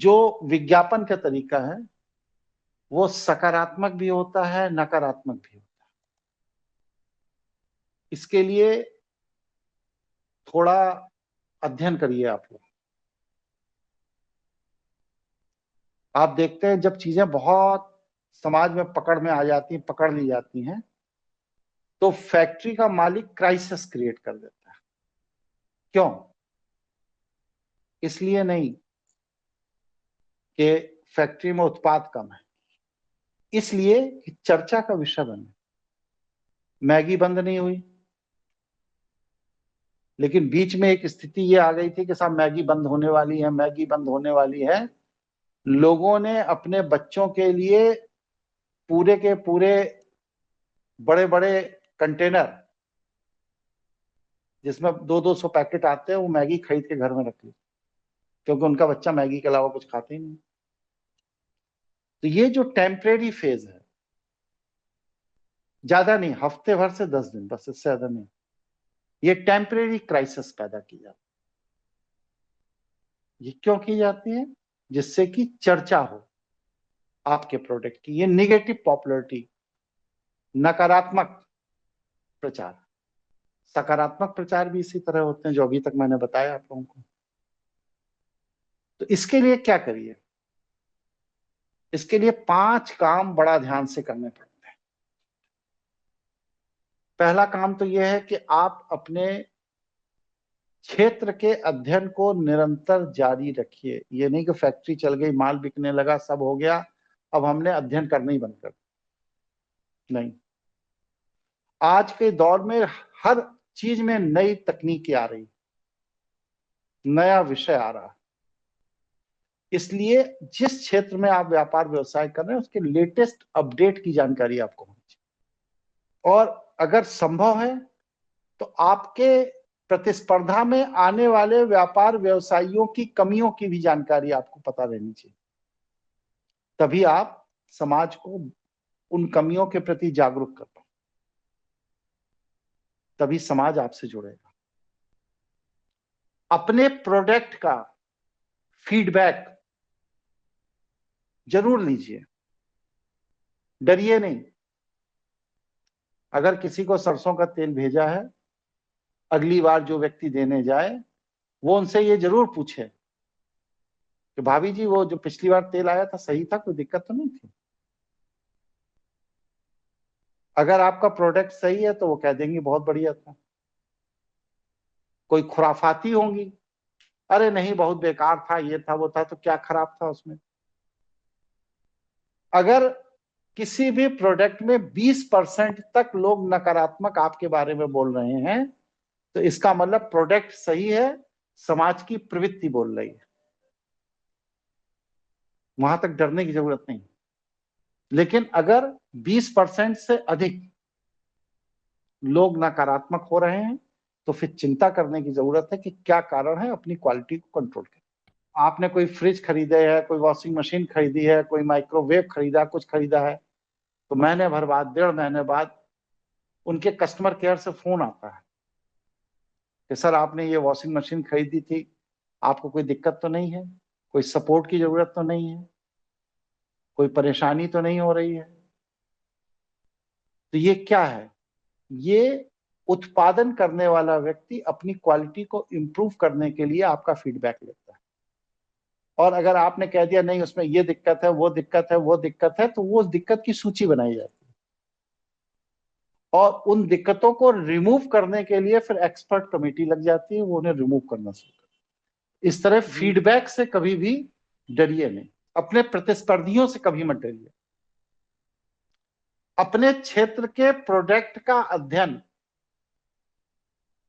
जो विज्ञापन का तरीका है वो सकारात्मक भी होता है, नकारात्मक भी होता है। इसके लिए थोड़ा अध्ययन करिए आप लोग। आप देखते हैं जब चीजें बहुत समाज में पकड़ में आ जाती हैं, पकड़ ली जाती हैं, तो फैक्ट्री का मालिक क्राइसिस क्रिएट कर देता है। क्यों? इसलिए नहीं कि फैक्ट्री में उत्पाद कम है, इसलिए कि चर्चा का विषय बने। मैगी बंद नहीं हुई, लेकिन बीच में एक स्थिति ये आ गई थी कि साहब मैगी बंद होने वाली है, मैगी बंद होने वाली है। लोगों ने अपने बच्चों के लिए पूरे के पूरे बड़े बड़े कंटेनर जिसमें 200-200 पैकेट आते हैं, वो मैगी खरीद के घर में रख ली, क्योंकि उनका बच्चा मैगी के अलावा कुछ खाता ही नहीं। तो ये जो टेम्परेरी फेज है, ज्यादा नहीं, हफ्ते भर से 10 दिन, बस, इससे ज्यादा नहीं, ये टेम्परेरी क्राइसिस पैदा की जाती है। ये क्यों की जाती है? जिससे कि चर्चा हो आपके प्रोडक्ट की। ये निगेटिव पॉपुलैरिटी, नकारात्मक प्रचार। सकारात्मक प्रचार भी इसी तरह होते हैं जो अभी तक मैंने बताया आप लोगों को। तो इसके लिए क्या करिए? इसके लिए 5 काम बड़ा ध्यान से करने पड़ते हैं। पहला काम तो यह है कि आप अपने क्षेत्र के अध्ययन को निरंतर जारी रखिए। ये नहीं कि फैक्ट्री चल गई, माल बिकने लगा, सब हो गया, अब हमने अध्ययन करना ही बंद कर दिया। नहीं, आज के दौर में हर चीज में नई तकनीकी आ रही, नया विषय आ रहा है। इसलिए जिस क्षेत्र में आप व्यापार व्यवसाय कर रहे हैं उसके लेटेस्ट अपडेट की जानकारी आपको होनी चाहिए। और अगर संभव है तो आपके प्रतिस्पर्धा में आने वाले व्यापार व्यवसायियों की कमियों की भी जानकारी आपको पता रहनी चाहिए। तभी आप समाज को उन कमियों के प्रति जागरूक कर पाए, तभी समाज आपसे जुड़ेगा। अपने प्रोडक्ट का फीडबैक जरूर लीजिए, डरिए नहीं। अगर किसी को सरसों का तेल भेजा है, अगली बार जो व्यक्ति देने जाए वो उनसे ये जरूर पूछे कि भाभी जी वो जो पिछली बार तेल आया था सही था, कोई दिक्कत तो नहीं थी? अगर आपका प्रोडक्ट सही है तो वो कह देंगे बहुत बढ़िया था। कोई खुराफाती होंगी, अरे नहीं बहुत बेकार था, ये था वो था, तो क्या खराब था उसमें? अगर किसी भी प्रोडक्ट में 20% तक लोग नकारात्मक आपके बारे में बोल रहे हैं तो इसका मतलब प्रोडक्ट सही है, समाज की प्रवृत्ति बोल रही है। वहां तक डरने की जरूरत नहीं। लेकिन अगर 20% से अधिक लोग नकारात्मक हो रहे हैं तो फिर चिंता करने की जरूरत है कि क्या कारण है, अपनी क्वालिटी को कंट्रोल करें। आपने कोई फ्रिज खरीदे है, कोई वॉशिंग मशीन खरीदी है, कोई माइक्रोवेव खरीदा, कुछ खरीदा है, तो महीने भर बाद, 1.5 महीने बाद उनके कस्टमर केयर से फोन आता है कि सर आपने ये वॉशिंग मशीन खरीदी थी, आपको कोई दिक्कत तो नहीं है, कोई सपोर्ट की जरूरत तो नहीं है, कोई परेशानी तो नहीं हो रही है? तो ये क्या है? ये उत्पादन करने वाला व्यक्ति अपनी क्वालिटी को इंप्रूव करने के लिए आपका फीडबैक लेता है। और अगर आपने कह दिया नहीं उसमें ये दिक्कत है, वो दिक्कत है, वो दिक्कत है, तो वो उस दिक्कत की सूची बनाई जाती है और उन दिक्कतों को रिमूव करने के लिए फिर एक्सपर्ट कमेटी लग जाती है, वो उन्हें रिमूव करना शुरू करती है। इस तरह फीडबैक से कभी भी डरिए नहीं, अपने प्रतिस्पर्धियों से कभी मत डरिए। अपने क्षेत्र के प्रोडक्ट का अध्ययन,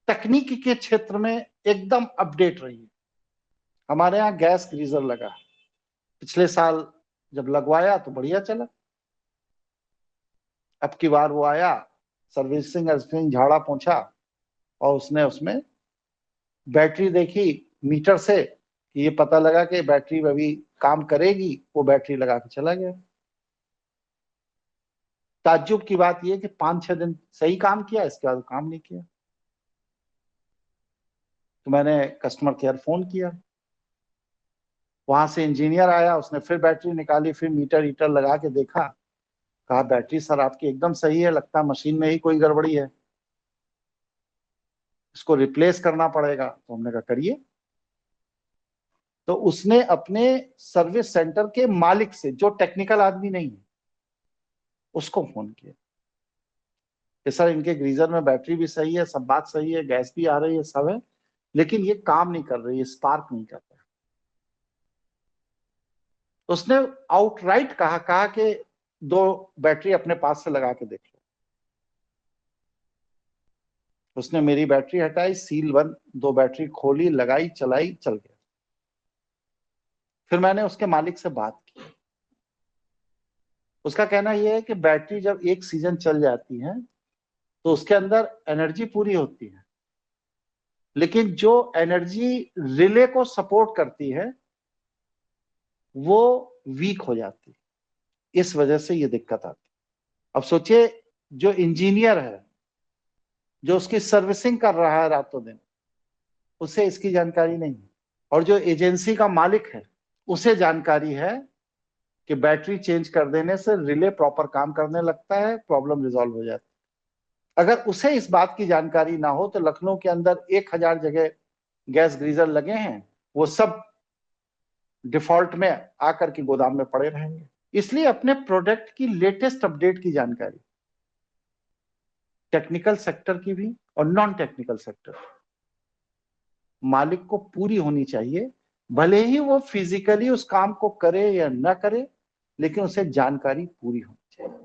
तकनीकी के क्षेत्र में एकदम अपडेट रहिए। हमारे यहाँ गैस गीजर लगा, पिछले साल जब लगवाया तो बढ़िया चला। अब की बार वो आया, सर्विसिंग झाड़ा पोंछा, और उसने उसमें बैटरी देखी मीटर से कि ये पता लगा कि बैटरी अभी काम करेगी, वो बैटरी लगा के चला गया। ताज्जुब की बात यह कि 5-6 दिन सही काम किया, इसके बाद काम नहीं किया। तो मैंने कस्टमर केयर फोन किया, वहां से इंजीनियर आया, उसने फिर बैटरी निकाली, फिर मीटर ईटर लगा के देखा, कहा बैटरी सर आपकी एकदम सही है, लगता है मशीन में ही कोई गड़बड़ी है, इसको रिप्लेस करना पड़ेगा। तो हमने कहा करिए। तो उसने अपने सर्विस सेंटर के मालिक से, जो टेक्निकल आदमी नहीं है, उसको फोन किया कि सर इनके ग्रीजर में बैटरी भी सही है, सब बात सही है, गैस भी आ रही है, सब है, लेकिन ये काम नहीं कर रही है, स्पार्क नहीं कर रहा। उसने आउटराइट कहा कि 2 बैटरी अपने पास से लगा के देख लो। उसने मेरी बैटरी हटाई, सील बंद, 2 बैटरी खोली, लगाई, चलाई, चल गया। फिर मैंने उसके मालिक से बात की। उसका कहना यह है कि बैटरी जब एक सीजन चल जाती है तो उसके अंदर एनर्जी पूरी होती है, लेकिन जो एनर्जी रिले को सपोर्ट करती है वो वीक हो जाती है, इस वजह से ये दिक्कत आती है। अब सोचिए, जो इंजीनियर है, जो उसकी सर्विसिंग कर रहा है रातों दिन, उसे इसकी जानकारी नहीं है, और जो एजेंसी का मालिक है उसे जानकारी है कि बैटरी चेंज कर देने से रिले प्रॉपर काम करने लगता है, प्रॉब्लम रिजॉल्व हो जाती है। अगर उसे इस बात की जानकारी ना हो तो लखनऊ के अंदर 1000 जगह गैस ग्रीजर लगे हैं, वो सब डिफॉल्ट में आकर के गोदाम में पड़े रहेंगे। इसलिए अपने प्रोडक्ट की लेटेस्ट अपडेट की जानकारी, टेक्निकल सेक्टर की भी और नॉन टेक्निकल सेक्टर, मालिक को पूरी होनी चाहिए, भले ही वो फिजिकली उस काम को करे या ना करे, लेकिन उसे जानकारी पूरी होनी चाहिए।